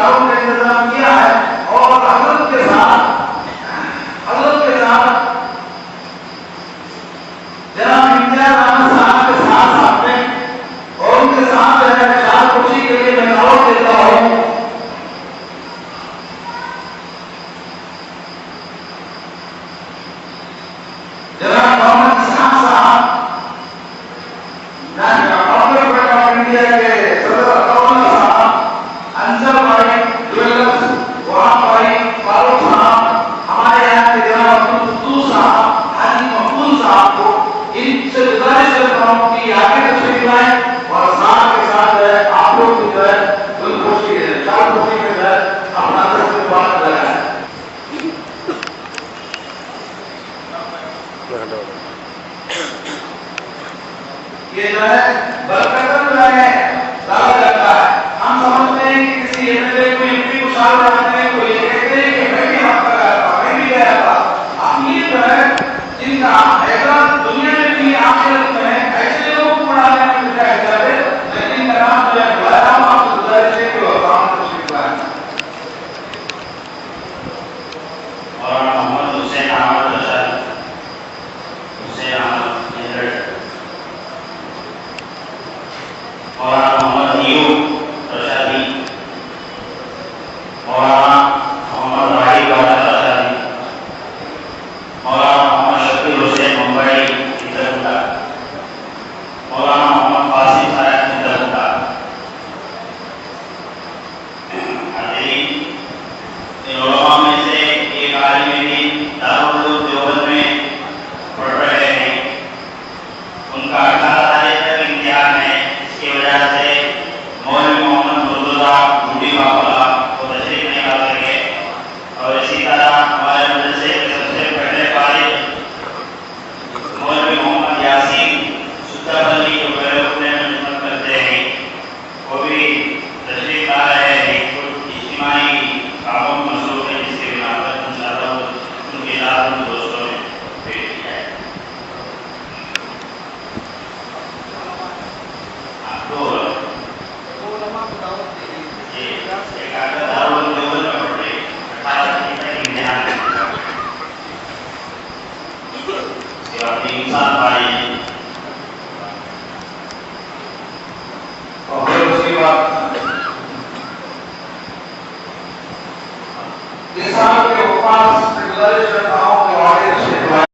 कारों का इंतजाम किया है और हजरत के साथ जनाब इम्तियाज अहमद साहब के साथ में और उनके साथ जो है चार कुर्सी के लिए मैं दावत देता हूँ। जनाब मोहम्मद इस्लाम साहब इंडिया के सदर अतौला साहब, अंजल भाई ज्वेलर्स, वहां भाई फारूक साहब, हमारे यहाँ के जनाब अब्दुल कुद्दूस साहब, हाजी मकबूल साहब को इनसे गुजारिश करता हूँ कि आगे तशरीफ लाएं और साथ के साथ जो है आप लोग भी जो है खुशी चार खुशी में जो है अपना बात लगाए। ये जो है बरकतन जो है ज्यादा लगता है। हम समझते हैं कि किसी एमएलए को एमपी को साल लगाने को ये कहते हैं कि मैं भी आपका गया था, मैं भी गया था। अब ये जो है जिनका हैदराबाद दुनिया में भी आखिरत में है, ऐसे लोगों को बढ़ाने में मुझे ऐसा है, लेकिन मेरा नाम जो है बुलाया हूं आपको गुजारिश है कि वो काम तशरीफ लाएं। और मोहम्मद हुसैन अहमद रशाद, हुसैन अहमद इंद्र और मोहम्मद यूब रशादी और मोहम्मद वाहिद रशादी और मोहम्मद शकील हुसैन मुंबई चित्रकूटा और मोहम्मद कासिम साहब चित्रकूटा। इन उलमा में से एक आलिम दीन दारुल उलूम देवबंद में पढ़ रहे हैं, उनका 18 तारीख तक इम्तिहान है। इसकी वजह से मौलवी मोहम्मद मुर्तजा बूढ़ी बाबा को तशरीफ नहीं ला सके। और इसी तरह हमारे मदरसे के सबसे पहले फारिग मौलवी मोहम्मद यासीन सुद्दाबली को पहले में खिदमत करते हैं, वो भी तशरीफ ला रहे हैं। कुछ इज्तिमाई कामों में मसरूफ है, जिसके बिना पर इंशाअल्लाह उनके इलाज दोस्तों ने पेश किया है। इंसान भाई और फिर उसके बाद इस साल के उपवास में गुजारिश करता हूँ कि आगे तशरीफ लाएं।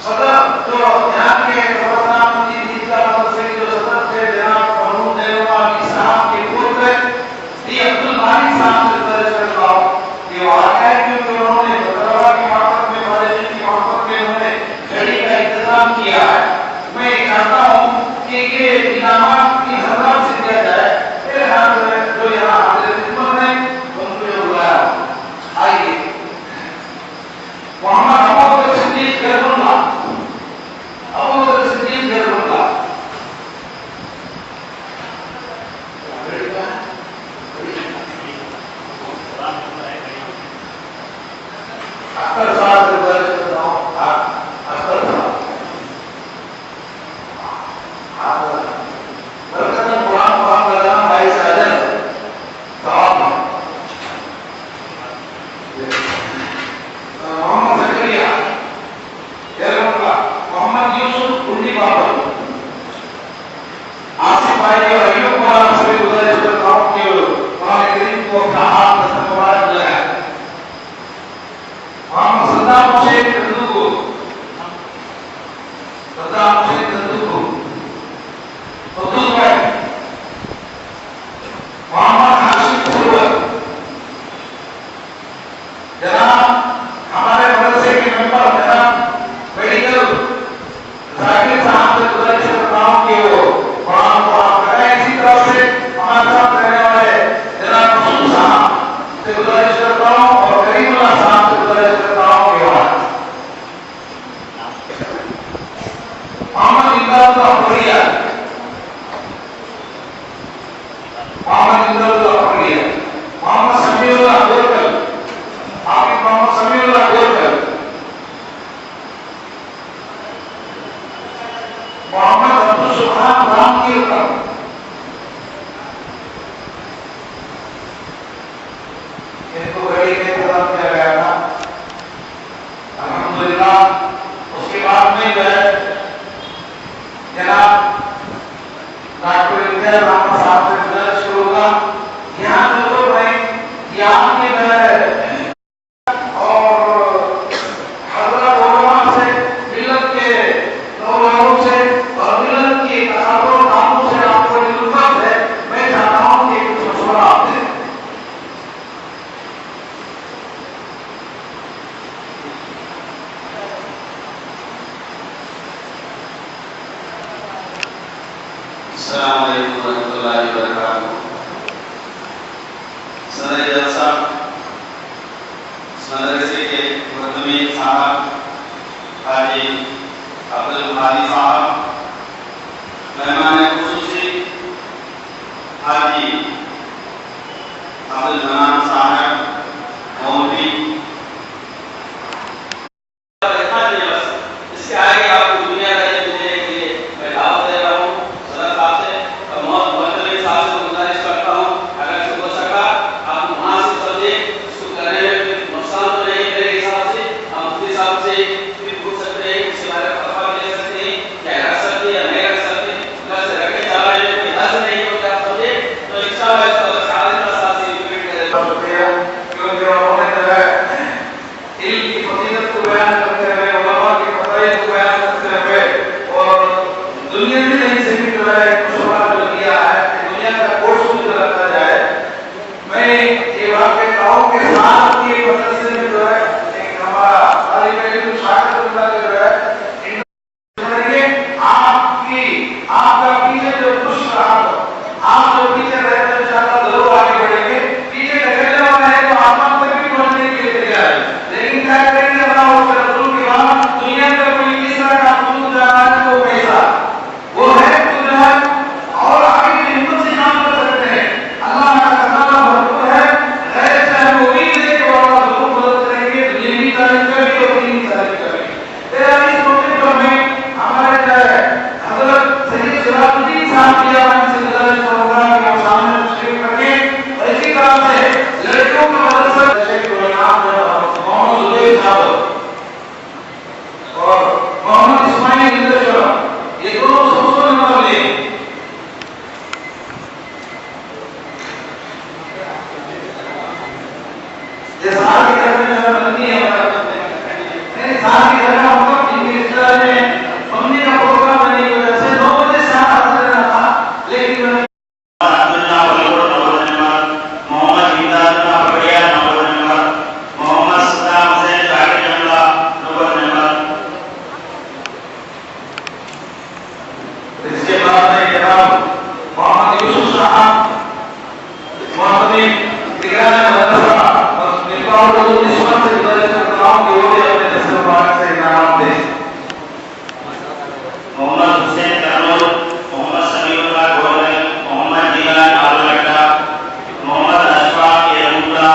सदर जो यहाँ के खबरनाम ईदगाह मदरसे के जो सदर थे जनाब फरूक देवबंदी साहब के पुत्र डी अब्दुल मालिक साहब से गुजारिश करता हूँ कि वो आ गए, क्योंकि उन्होंने बदरवा की मार्फत में कॉलेज की मार्फत में उन्होंने घड़ी का इंतजाम किया है। मैं चाहता हूँ कि ये इनामात की हजरत से दिया जाए। फिर हम जो यहाँ हाजिर खिदमत है उनको जो बुलाया आइए। मोहम्मद अबू बकर सिद्दीक गैरुल्लाह, अबू बकर सिद्दीक गैरुल्लाह अख्तर साहब से गुजारिश करता हूँ। अख्तर साहब बरकतन कुरान पाक का नाम भाई साजन साहब, मोहम्मद जकरिया गैरुल्लाह, मोहम्मद यूसुफ कुंडी बाबर, आसिफ भाई और अयूब वाला से गुजारिश करता हूँ कि कुरान करीम को अपना हाथ में मुबारक लगाए। मोहम्मद सद्दाम हुसैन तंदुको, सद्दाम हुसैन तंदुको, अब्दुल भाई, मोहम्मद हाशिम सरवर, जनाब हमारे मदरसे के मेंबर जनाब मेडिकल जाकिर साहब से गुजारिश करता हूँ कि वो कुरान पढ़ाएं। इसी तरह से हमारे साथ रहने वाले जनाब मसूद साहब से गुजारिश करता हूँ और करीमुल्लाह साहब से गुजारिश करता हूँ कि मोहम्मद इमदादुल्लाह फरिया, मोहम्मद इमदादुल्लाह फरिया, मोहम्मद समीउल्लाह गोरकल, हाफिज मोहम्मद समीउल्लाह गोरकल, मोहम्मद अब्दुल सुभान राम कीर्तन, डॉक्टर इंद्र रामा साहब से गुजारिश करूंगा यहाँ जो लोग हैं ये आपके और हजरत उलमा से मिलत के लोगों से और मिलत की तकाबुल कामों से आपको इल्मुत है। मैं चाहता हूँ कि कुछ मशवरा आप दें। अस्सलाम वालेकुम रहमतुल्लाहि व बरकातुहू। सदर जलसा मदरसे के मुक़द्दमी साहब हाजी अब्दुल हादी साहब, मेहमान खुसूसी हाजी अब्दुल मनान साहब, मौलवी, इसके आगे आपको दुनिया का ये देने के लिए मैं दावत दे रहा हूँ। सदर साहब से और मोहतरम साहब से गुजारिश करता हूँ, अगर से हो सका आप वहाँ से चलिए, इसको करने में नुकसान तो नहीं मेरे हिसाब से। हम मुफ्ती साहब से फिर पूछ सकते हैं, उसके बारे में पता ले सकते हैं, क्या रख सकते हैं या नहीं रख सकते। अगर से रखे जा रहे हैं कोई हर्ज नहीं हो क्या समझे तो इंशाअल्लाह इसको साथ से इम्प्लीमेंट करें। क्योंकि उन्होंने जो है इल्म की फजीलत को बयान करते हुए, उलमा की फज़ाइल को बयान करते हुए और दुनिया में नहीं सिर्फ जो है मशवरा जो दिया है कि दुनिया का कोर्स भी रखा जाए। मैं ये बात कहता हूँ कि साथ के मदरसे में जो है एक हमारा तालिब इल्म शागिर्द जो है आपका पीछे जो खुश रहा हो, आप जो पीछे रहते हो इंशाअल्लाह जरूर आगे बढ़ेंगे। पीछे ढकेलने वाला है तो आसमान तक भी पहुंचने के लिए तैयार है, लेकिन क्या करेंगे अल्लाह और उसके रसूल के बाद दुनिया में कोई तीसरा का खुद जाना है तो पैसा वो है तो जो है और आगे की हिम्मत से काम कर सकते हैं। अल्लाह का खजाना भरपूर है, गैर से हमें उम्मीद है कि वो अल्लाह जरूर मदद करेंगे, दुनियावी तारीफ करेंगे और दीनी तारीफ करेंगे। तेरा इस मौके पर मैं हमारे जो है हजरत सैयद सिराजुद्दीन साहब की आवाज़ से गुजारिश करूंगा कि आप सामने तशरीफ रखें। और इसी तरह से लड़कियों का मदरसा शेख गुलाम मोहम्मद जुबैर साहब और मोहम्मद इस्माइल इंद्रशर, ये दोनों सबसे नंबर ले ये साल की तरफ में बनती है नहीं साल की तरफ मतलब इनके इस तरह में मम्मी का प्रोग्राम बनने की वजह से 9 बजे से हाथ रहना था, लेकिन अब्दुल्लाह वलीउर नंबर मोहम्मद इमदादुल्लाह बढ़िया नंबर मोहम्मद सद्दाम हुसैन जाकिर जमला नंबर। इसके बाद में जनाब मोहम्मद यूसुफ साहब मोहम्मदी निगरान मदरसा और निकाल को निस्बत से गुजारिश करता हूं कि वो भी अपने दस मुबारक से इनाम दें। मोहम्मद हुसैन तनूर, मोहम्मद समीउल्लाह गोरल, मोहम्मद जिलान आलगड्डा, मोहम्मद अशफाक येलमुल्ला,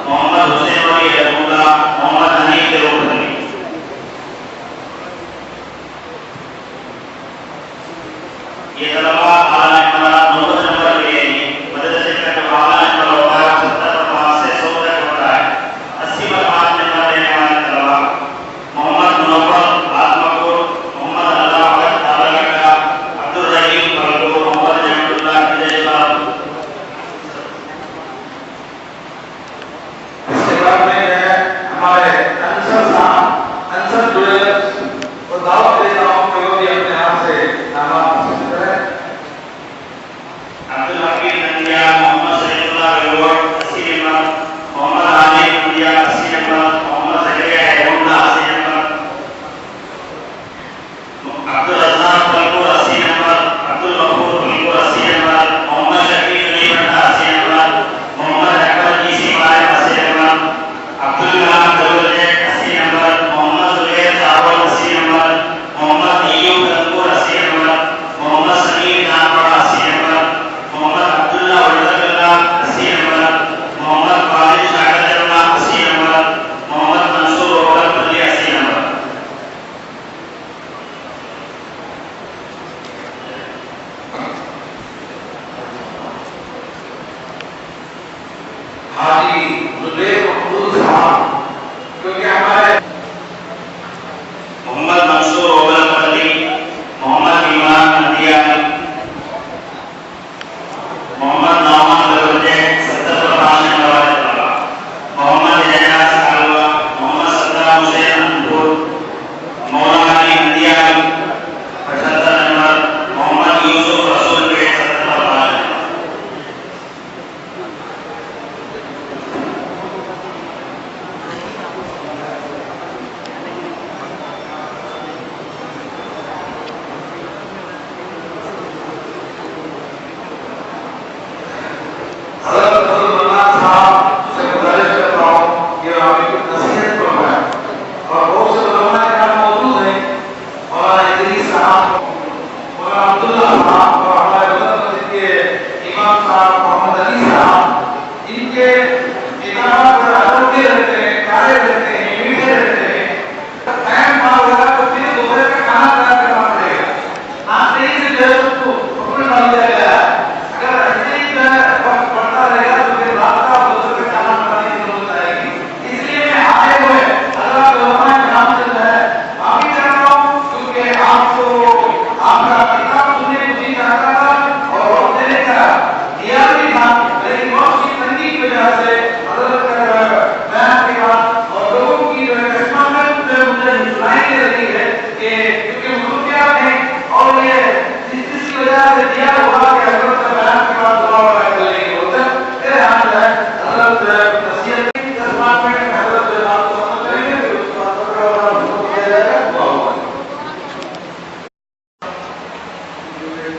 मोहम्मद हुसैन वली येलमुल्ला, मोहम्मद हनीफ देवबंदी। ये तलबा आला नंबर 9 नंबर के मदरसे का जो आला नंबर होता है 70 से 100 तक होता है। 80 नंबर लेने वाले तलबा मोहम्मद मुनव्वर आत्मकुर, मोहम्मद अलावत आलगड्डा, अब्दुल रहीम बलगो, मोहम्मद जमीलुल्लाह किजैबाब। इसके बाद में हमारे अंसर साहब अंसर ज्वेलर्स और दावत देता हूं कि वो भी अपने हाथ से नाम पसंद करें। Abdul Hakeem Nandiya, Mohammed Saidullah Galwar 80 number, Mohammed Aali Nandiya 80 number, Mohammed Zakariya Haimullah 80 number, Abdul Razzaq Phalpur 80 number, Abdul Gafoor Phalpur 80 number, Mohammed Shakeel Ali Bhatta 80 number, Mohammad Akbar GC मालिक 80 नंबर, अब्दुल कलाम दौलत 80 नंबर, मोहम्मद जुबैर साहब 80 नंबर, मोहम्मद अय्यूब फलपुर 80 नंबर, मोहम्मद समीर नामपड़ा 80 नंबर, मोहम्मद अब्दुल्लाह वल्लल्लाह 80 नंबर, मोहम्मद खालिद शागिर जमला 80 नंबर, मोहम्मद मंसूर ओगलपल्ली 80 नंबर। हाजी जुबैर महमूद साहब क्योंकि हमारे मोहम्मद मंसूर ओगलपल्ली, मोहम्मद इमरान नंदिया,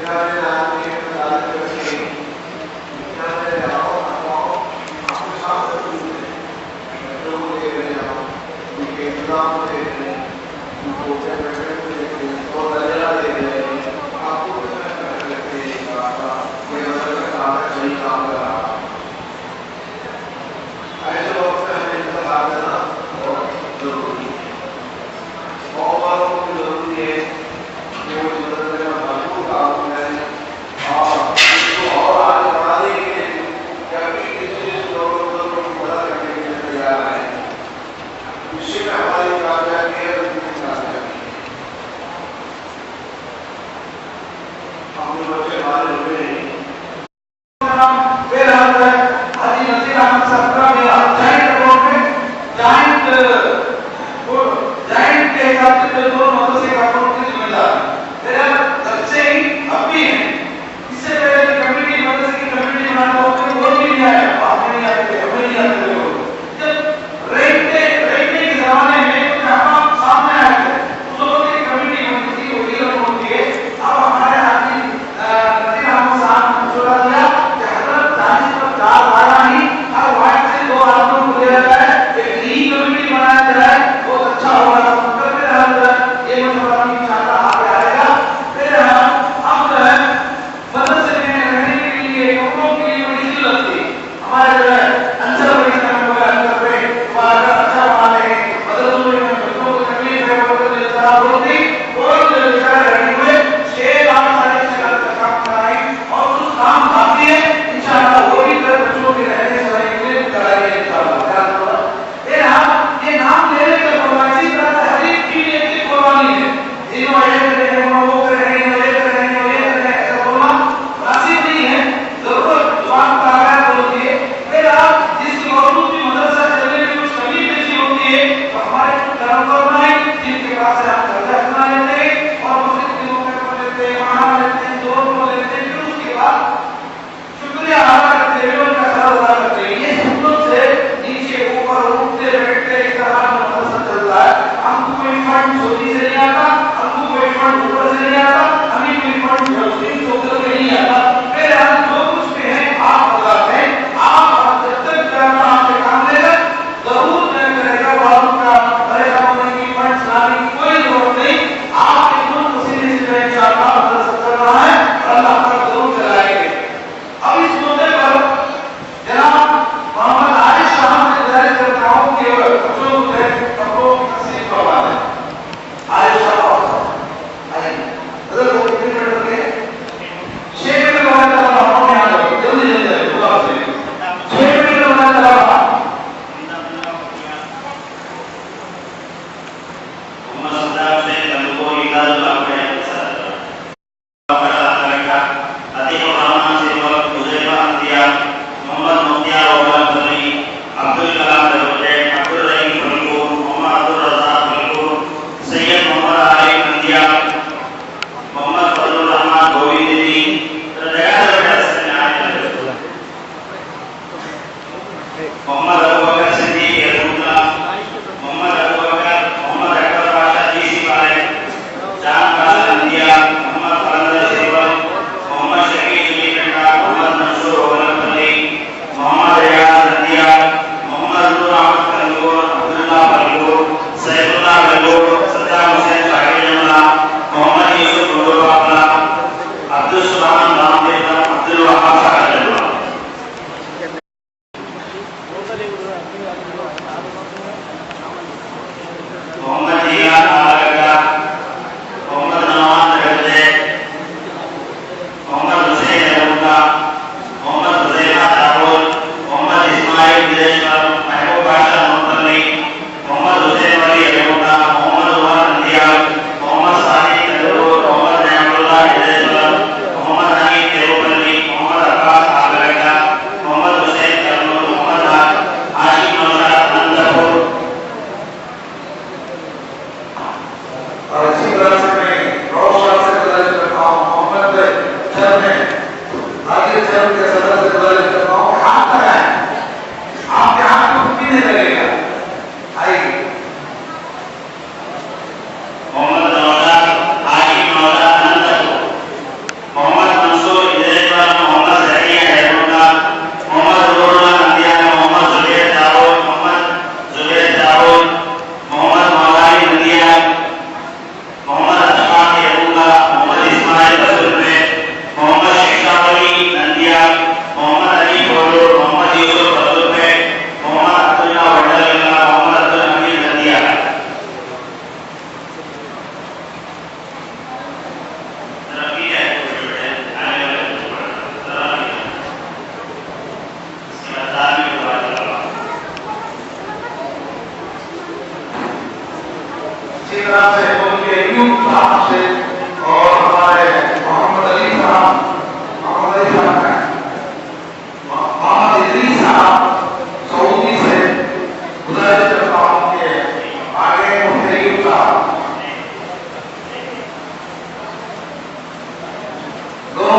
विद्यालय आदि प्रदान करके विद्यालय आओ आपके साथ बच्चों को ले रहे हैं, उनके एग्जाम ले रहे हैं, उनको पेपर ले रहे हैं और दर्जा दे रहे हैं, आपको करके ये मतलब काम सही काम कर रहा है। ऐसे वक्त में हमें इंतजार करना बहुत जरूरी है। बहुत बारों की जरूरी है कि वो जीवन में भरपूर काम करें और इसको और आगे बढ़ाने के लिए कभी किसी लोगों को मदद करने के लिए तैयार है। इसी में हमारी कामयाबी है, हमने बच्चे हमारे हुए नहीं। फिर हम हाजी नसीर अहमद सत्रा में जॉइंट बोर्ड में जॉइंट के हिसाब से जो दो मदरसे का बोर्ड की जिम्मेदार मेरा तब से ही अब भी है। इससे पहले कमेटी मदरसे की कमेटी बनाना होता है, वो भी नहीं आया, आप नहीं आते, हमें नहीं आते लोग। जब रहते के जमाने में कुछ हम सामने आए थे, उस वक्त की कमेटी बनती थी, वो लीडर होती है। अब हमारे हाजी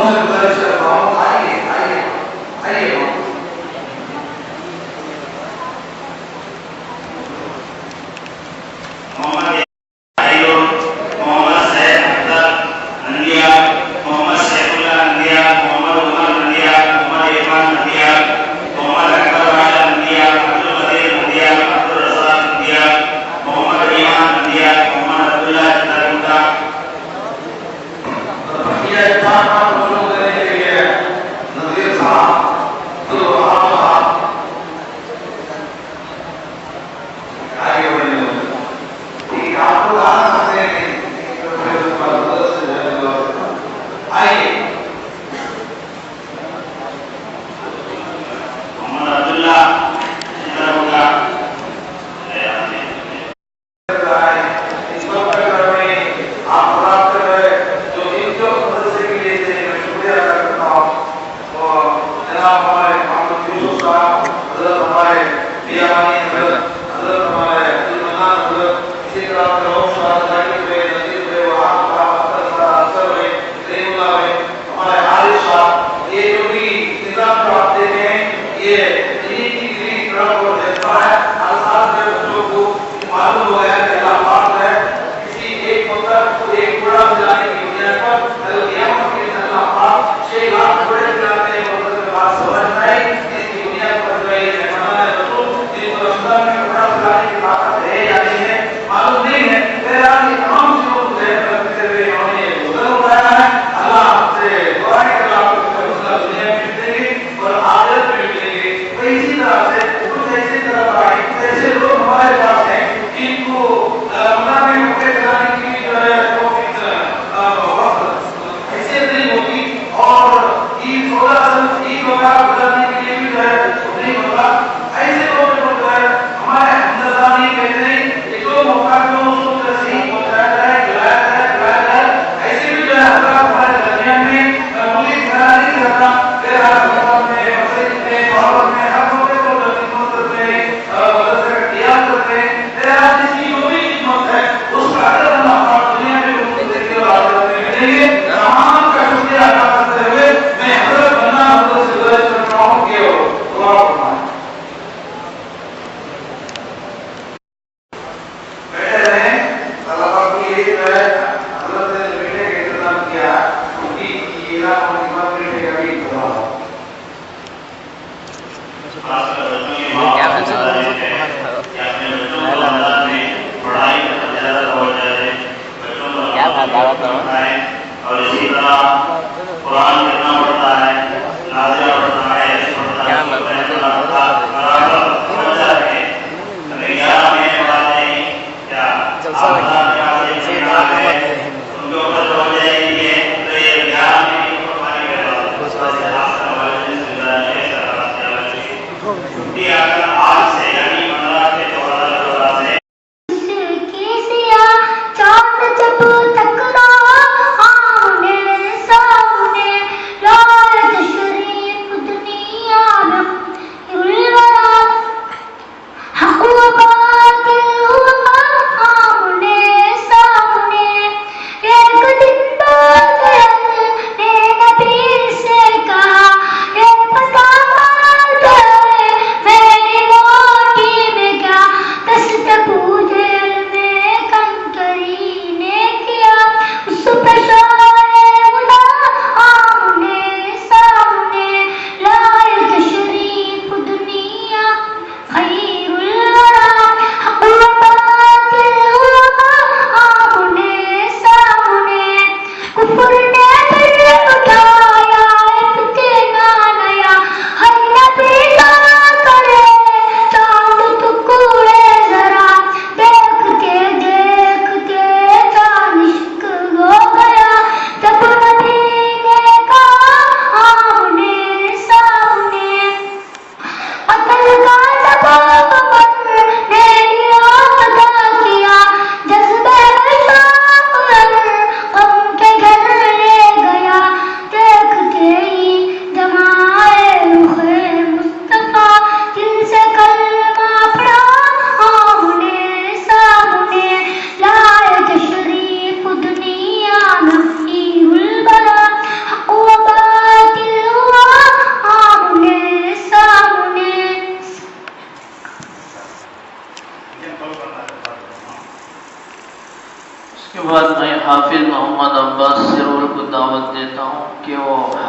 से गुजारिश करता हूँ, आइए आइए आइए। मोहम्मद आयुब, मोहम्मद सैयद अख्तर नंदिया, मोहम्मद सैफुल्लाह नंदिया, मोहम्मद उमर नंदिया, मोहम्मद इरफान नंदिया, मोहम्मद अकबर राजा नंदिया, अब्दुल कदीर नंदिया, अब्दुल रज़ाक नंदिया, मोहम्मद ईमान नंदिया, मोहम्मद अब्दुल्लाह नंदिया। ये पांच लोगों के लिए नज़ीर साहब, अब्दुल वहाब साहब आगे बढ़े। ठीक है, आपको गाना सकते हैं आइए। मोहम्मद अब्दुल्लाह इधर होगा। और इसी तरह कुरान कितना पढ़ता है, नाज़िया पढ़ता है, ऐसे पढ़ता है, उनके ऊपर हो जाएंगे तो ये ज्ञान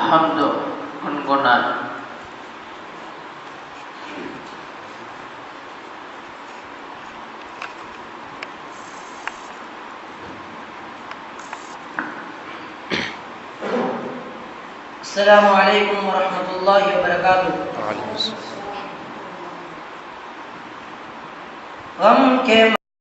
हम्द गुनगुनान। अस्सलामु अलैकुम वरहमतुल्लाहि वबरकातुहू। गम के